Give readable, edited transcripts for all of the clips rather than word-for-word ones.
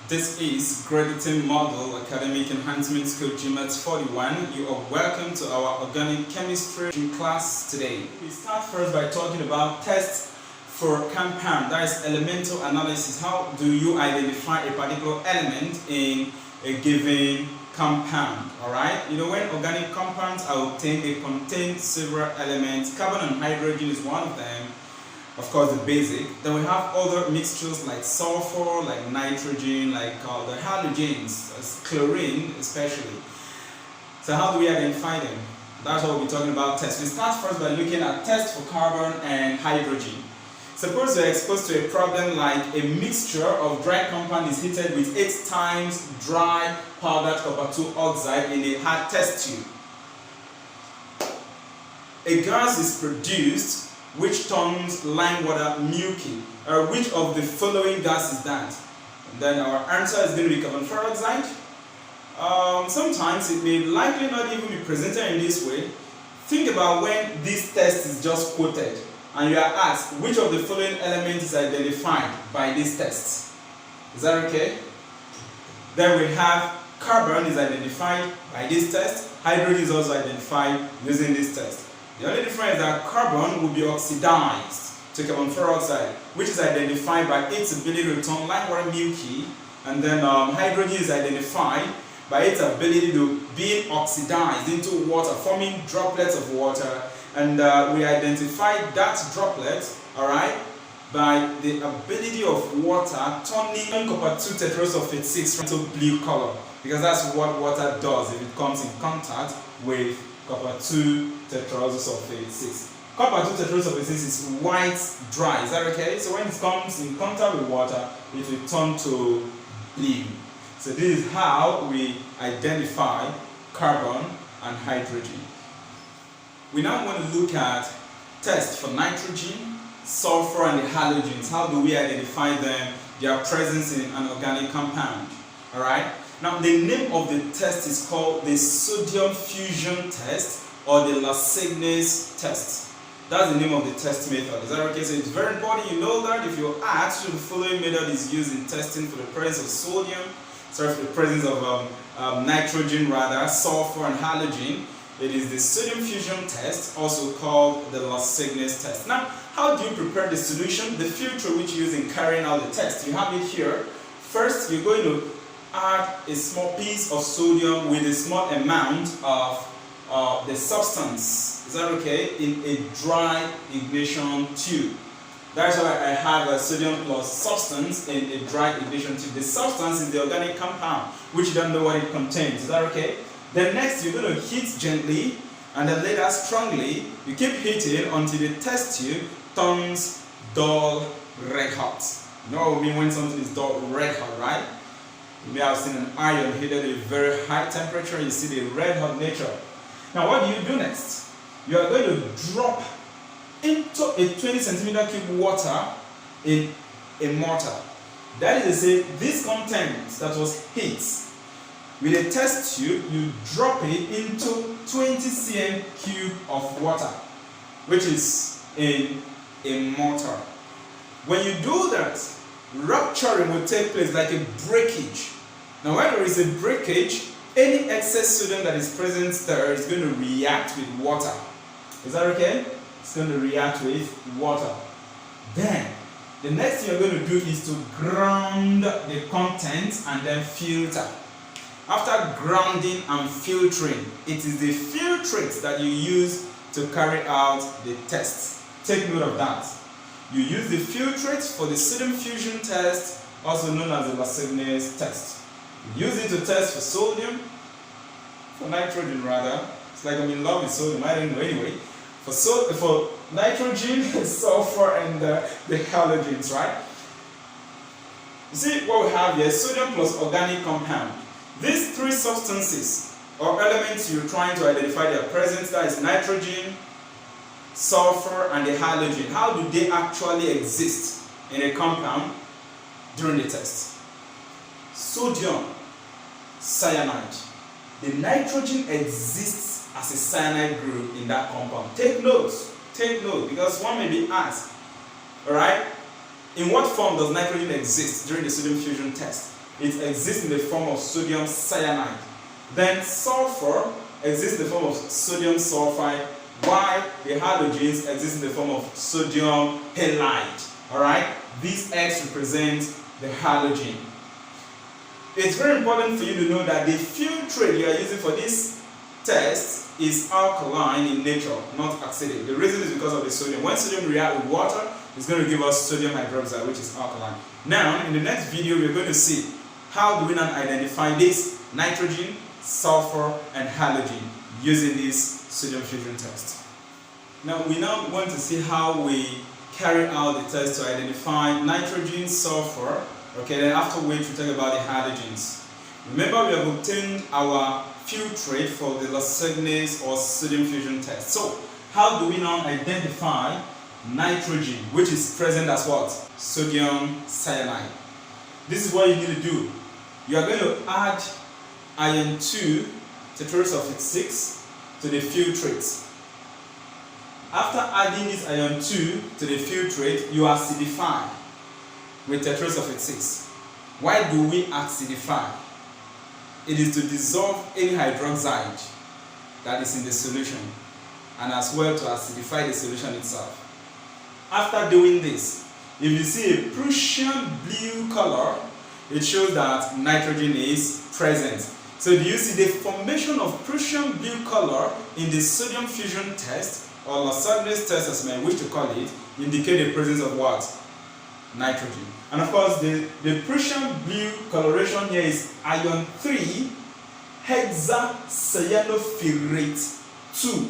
This is Qualitative Model Academic Enhancement School GMAT 41. You are welcome to our organic chemistry class today. We start first by talking about tests for compound, that is elemental analysis. How do you identify a particular element in a given compound? Alright, you know, when organic compounds are obtained, they contain several elements. Carbon and hydrogen is one of them. Of course, the basic. Then we have other mixtures like sulfur, like nitrogen, like the halogens, chlorine especially. So how do we identify them? That's what we'll be talking about tests. We start first by looking at tests for carbon and hydrogen. Suppose you're exposed to a problem like a mixture of dry compound is heated with 8 times dry powdered copper 2 oxide in a hard test tube. A gas is produced which turns lime water milky. Which of the following gas is that? And then our answer is going to be carbon dioxide. Sometimes it may likely not even be presented in this way. Think about when this test is just quoted and you are asked which of the following elements is identified by this test. Is that okay? Then we have carbon is identified by this test. Hydrogen is also identified using this test. The only difference is that carbon will be oxidized to carbon dioxide, which is identified by its ability to turn lime water milky, and then hydrogen is identified by its ability to be oxidized into water, forming droplets of water, and we identify that droplet, alright, by the ability of water turning copper 2 tetrasulfate 6 into blue color, because that's what water does if it comes in contact with copper 2 tetrasulfate 6. Copper 2 tetrasulfate 6 is white dry, is that okay? So when it comes in contact with water, it will turn to blue. So this is how we identify carbon and hydrogen. We now want to look at tests for nitrogen, sulfur and the halogens. How do we identify them, their presence in an organic compound? Alright? Now the name of the test is called the sodium fusion test or the Lasignase test. That's the name of the test method. Is that okay? So it's very important you know that if you're asked, the following method is used in testing for the presence of sodium, sorry, for the presence of nitrogen rather, sulfur and halogen. It is the sodium fusion test, also called the Lasignase test. Now, how do you prepare the solution? The filter which you use in carrying out the test. You have it here. First, you're going to add a small piece of sodium with a small amount of the substance. Is that okay? In a dry ignition tube. That's why I have a sodium plus substance in a dry ignition tube. The substance is the organic compound, which you don't know what it contains. Is that okay? Then next, you're going to heat gently and then later strongly. You keep heating until the test tube turns dull red hot. You know what I mean when something is dull red hot, right? You may have seen an iron heated at a very high temperature. You see the red hot nature. Now what do you do next? You are going to drop into a 20 centimeter cube water in a mortar. That is to say, this content that was heat, with a test tube, you drop it into 20 cm cube of water, which is in a mortar. When you do that, rupturing will take place like a breakage. Now when there is a breakage, any excess sodium that is present there is going to react with water. Is that okay? It's going to react with water. Then, the next thing you're going to do is to ground the contents and then filter. After grounding and filtering, it is the filtrate that you use to carry out the test. Take note of that. You use the filtrate for the sodium fusion test, also known as the Lasignase test. You use it to test for sodium, for nitrogen rather. It's like I'm in love with sodium, I don't know anyway. For nitrogen, sulfur and the halogens, right? You see what we have here, sodium plus organic compound. These three substances or elements you're trying to identify their presence, that is nitrogen, sulfur and the halogen. How do they actually exist in a compound during the test? Sodium, cyanide. The nitrogen exists as a cyanide group in that compound. Take note, because one may be asked, alright, in what form does nitrogen exist during the sodium fusion test? it exists in the form of sodium cyanide. Then sulfur exists in the form of sodium sulfide, while the halogens exist in the form of sodium halide. Alright? This X represents the halogen. It's very important for you to know that the filtrate you are using for this test is alkaline in nature, not acidic. The reason is because of the sodium. When sodium reacts with water, it's going to give us sodium hydroxide, which is alkaline. Now, in the next video, we're going to see how do we now identify this nitrogen, sulfur, and halogen using this sodium fusion test. Now, we now want to see how we carry out the test to identify nitrogen, sulfur, okay, then after which we talk about the halogens. Remember, we have obtained our filtrate for the Lasignase or sodium fusion test. So, how do we now identify nitrogen, which is present as what? Sodium cyanide. This is what you need to do. You are going to add iron 2 tetrasulfate 6 to the filtrate. After adding this iron 2 to the filtrate, you acidify with tetrasulfate 6. Why do we acidify? It is to dissolve any hydroxide that is in the solution, and as well to acidify the solution itself. After doing this, if you see a Prussian blue color, it shows that nitrogen is present. So do you see the formation of Prussian blue color in the sodium fusion test, or Lasignase test as I wish to call it, indicate the presence of what? Nitrogen. And of course, the Prussian blue coloration here is iron 3 hexacyanoferrate 2.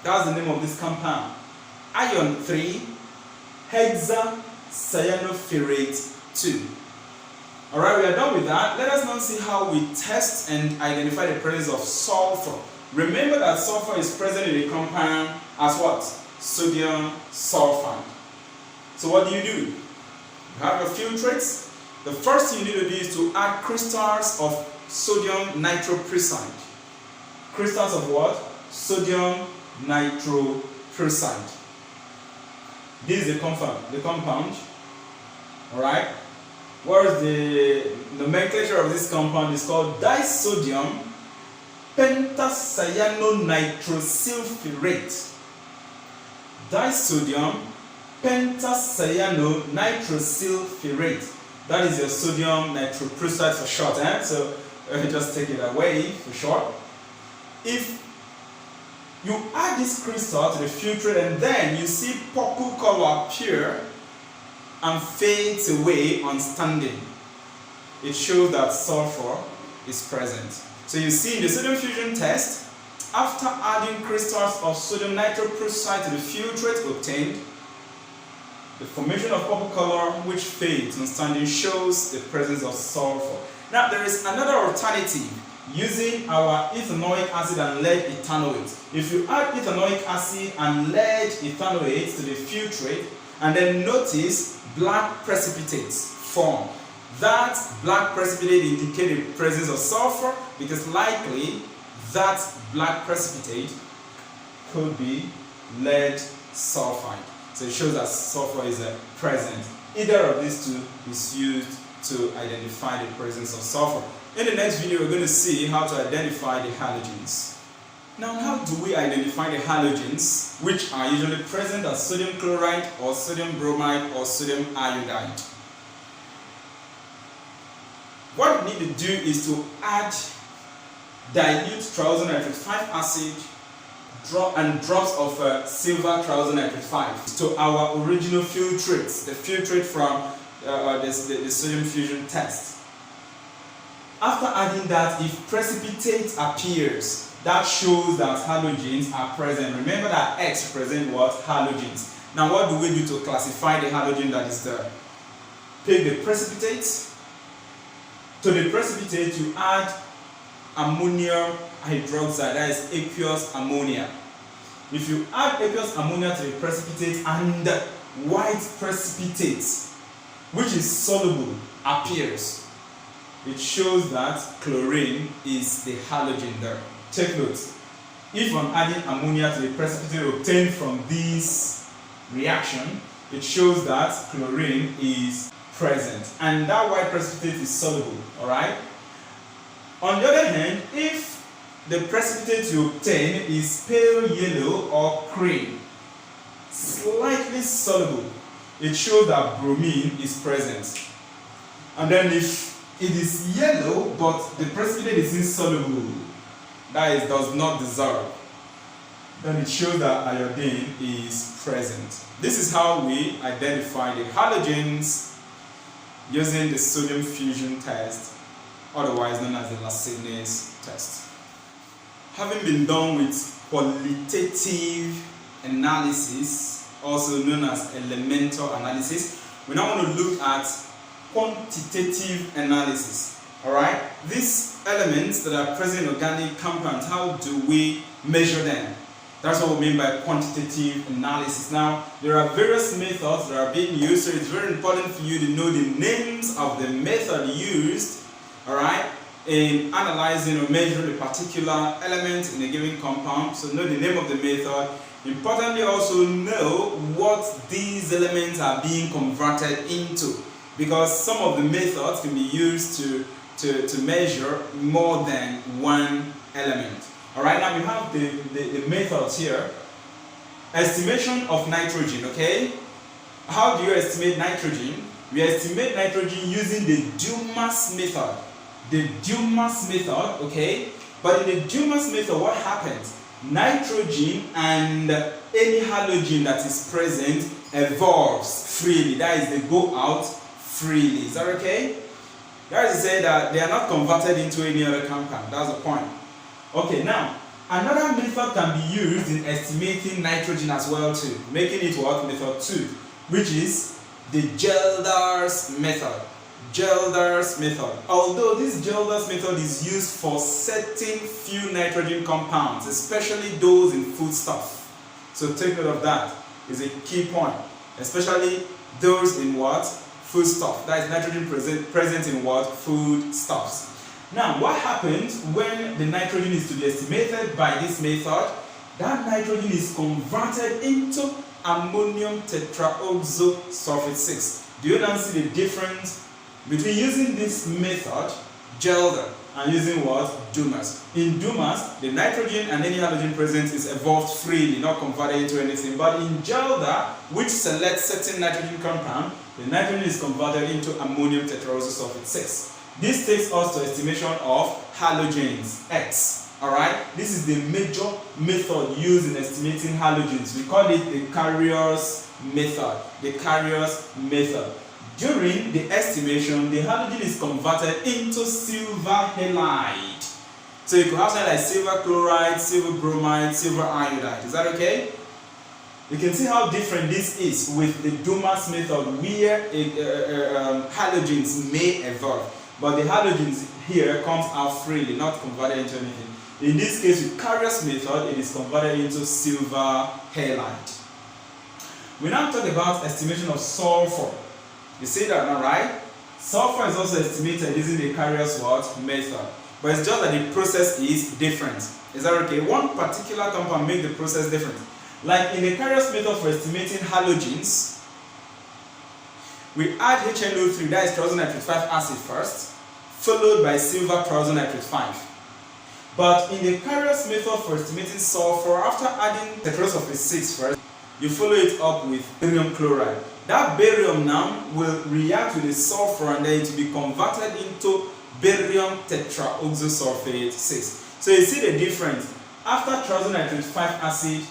That's the name of this compound. Iron 3 hexacyanoferrate 2. Alright, we are done with that. Let us now see how we test and identify the presence of sulfur. Remember that sulfur is present in the compound as what? Sodium sulfide. So what do? You have your filtrates. The first thing you need to do is to add crystals of sodium nitroprusside. Crystals of what? Sodium nitroprusside. This is the compound. Alright? What is the nomenclature of this compound? Is called disodium pentacyanitrosylfurate. Disodium pentacyanitrosylfurate. That is your sodium nitroprusside for short. So just take it away for short. If you add this crystal to the filtrate and then you see purple color appear and fades away on standing, it shows that sulfur is present. So you see in the sodium fusion test, after adding crystals of sodium nitroprusside to the filtrate obtained, the formation of purple color which fades on standing shows the presence of sulfur. Now there is another alternative using our ethanoic acid and lead ethanoate. If you add ethanoic acid and lead ethanoate to the filtrate and then notice black precipitates form, that black precipitate indicates the presence of sulfur, because likely that black precipitate could be lead sulfide. So it shows that sulfur is present. Either of these two is used to identify the presence of sulfur. In the next video, we're going to see how to identify the halogens. Now, how do we identify the halogens, which are usually present as sodium chloride or sodium bromide or sodium iodide? What we need to do is to add dilute triazonitrate 5 acid and drops of silver triazonitrate 5 to our original filtrates, the filtrate from the sodium fusion test. After adding that, if precipitate appears, that shows that halogens are present. Remember that X represents what? Halogens. Now what do we do to classify the halogen that is there? Take the precipitate. To the precipitate you add ammonium hydroxide, that is aqueous ammonia. If you add aqueous ammonia to the precipitate and white precipitate, which is soluble, appears, it shows that chlorine is the halogen there. Take note, if I'm adding ammonia to the precipitate obtained from this reaction, it shows that chlorine is present, and that white precipitate is soluble. Alright? On the other hand, if the precipitate you obtain is pale yellow or cream, slightly soluble, it shows that bromine is present. And then if it is yellow but the precipitate is insoluble, that is, does not dissolve, then it shows that iodine is present. This is how we identify the halogens using the sodium fusion test, otherwise known as the Lasignase test. Having been done with qualitative analysis, also known as elemental analysis, we now want to look at quantitative analysis. Alright? These elements that are present in organic compounds, how do we measure them? That's what we mean by quantitative analysis. Now, there are various methods that are being used, so it's very important for you to know the names of the method used, alright, in analyzing or measuring a particular element in a given compound. So know the name of the method. Importantly, also know what these elements are being converted into, because some of the methods can be used to measure more than one element. Alright, now we have the methods here. Estimation of nitrogen, okay? How do you estimate nitrogen? We estimate nitrogen using the Dumas method. The Dumas method, okay? But in the Dumas method, what happens? Nitrogen and any halogen that is present evolves freely. That is, they go out freely. Is that okay? That is to say that they are not converted into any other compound. That's the point. Okay, now, another method can be used in estimating nitrogen as well too, making it what? Method 2, which is the Gelder's method. Gelder's method. Although this Gelder's method is used for certain few nitrogen compounds, especially those in foodstuff. So take note of that. It's a key point. Especially those in what? Foodstuff. That is nitrogen present in what? Foodstuffs. Now, what happens when the nitrogen is to be estimated by this method? That nitrogen is converted into ammonium tetraoxosulfate 6. Do you now see the difference between using this method, Gelder, and using what? Dumas. In Dumas, the nitrogen and any halogen present is evolved freely, not converted into anything. But in Gelder, which selects certain nitrogen compound, the nitrogen is converted into ammonium tetraoxosulfate 6. This takes us to estimation of halogens, X. Alright? This is the major method used in estimating halogens. We call it the Carrier's method. The Carrier's method. During the estimation, the halogen is converted into silver halide. So you could have something like silver chloride, silver bromide, silver iodide. Is that okay? You can see how different this is with the Dumas method, where halogens may evolve. But the halogens here comes out freely, not converted into anything. In this case, with Carrier's method, it is converted into silver halide. We now talk about estimation of sulfur. You see that now, right? Sulfur is also estimated using the Carrier's what? Method. But it's just that the process is different. Is that okay? One particular compound makes the process different. Like in the Carrier's method for estimating halogens, we add HNO3, that is triazonitrate 5 acid first, followed by silver triazonitrate 5. But in the Carrier's method for estimating sulfur, after adding tetrasulfate 6 first, you follow it up with barium chloride. That barium now will react with the sulfur and then it will be converted into barium tetraoxosulfate 6. So you see the difference. After triazonitrate 5 acid,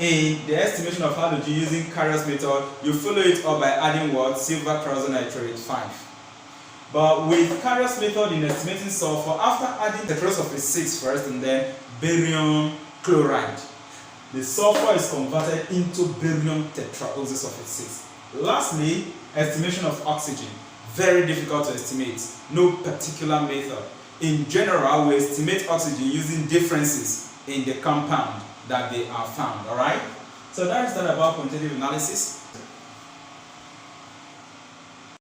in the estimation of halogen using Carrier's method, you follow it up by adding what? Silver triazonitrate 5. But with Carrier's method in estimating sulfur, after adding tetrasulfate 6 first and then barium chloride, the sulfur is converted into barium tetraoxosulfate 6. Lastly, estimation of oxygen. Very difficult to estimate. No particular method. In general, we estimate oxygen using differences in the compound that they are found. Alright? So that is that about quantitative analysis.